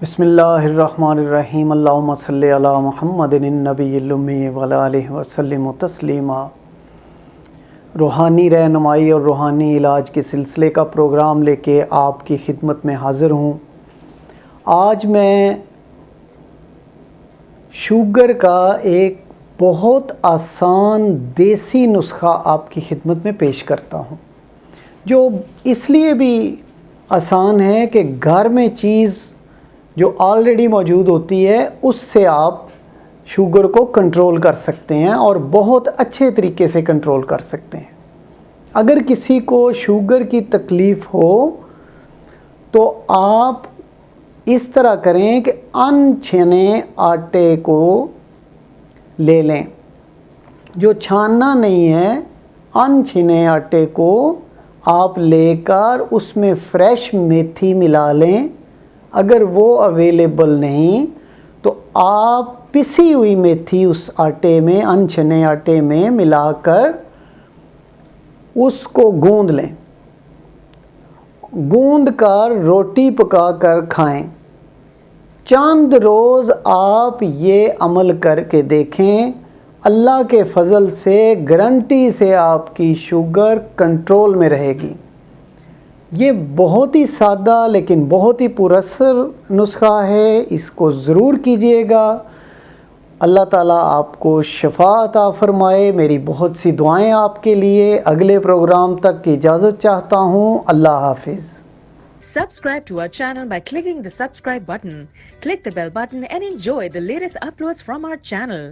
بسم اللہ الرحمن الرحیم اللہم صلی علی محمد النبی الامی وعلی آلہ وسلم تسلیما۔ روحانی رہنمائی اور روحانی علاج کے سلسلے کا پروگرام لے کے آپ کی خدمت میں حاضر ہوں۔ آج میں شوگر کا ایک بہت آسان دیسی نسخہ آپ کی خدمت میں پیش کرتا ہوں، جو اس لیے بھی آسان ہے کہ گھر میں چیز جو آلریڈی موجود ہوتی ہے اس سے آپ شوگر کو کنٹرول کر سکتے ہیں اور بہت اچھے طریقے سے کنٹرول کر سکتے ہیں۔ اگر کسی کو شوگر کی تکلیف ہو تو آپ اس طرح کریں کہ ان چھنے آٹے کو لے لیں، جو چھاننا نہیں ہے، ان چھنے آٹے کو آپ لے کر اس میں فریش میتھی ملا لیں۔ اگر وہ اویلیبل نہیں تو آپ پسی ہوئی میتھی اس آٹے میں، ان چھنے آٹے میں ملا کر اس کو گوندھ لیں، گوندھ کر روٹی پکا کر کھائیں۔ چند روز آپ یہ عمل کر کے دیکھیں، اللہ کے فضل سے گارنٹی سے آپ کی شوگر کنٹرول میں رہے گی۔ یہ بہت ہی سادہ لیکن بہت ہی پر اثر نسخہ ہے، اس کو ضرور کیجئے گا۔ اللہ تعالیٰ آپ کو شفا عطا فرمائے۔ میری بہت سی دعائیں آپ کے لیے۔ اگلے پروگرام تک کی اجازت چاہتا ہوں۔ اللہ حافظ۔ Subscribe to our channel by clicking the subscribe button. Click the bell button and enjoy the latest uploads from our channel.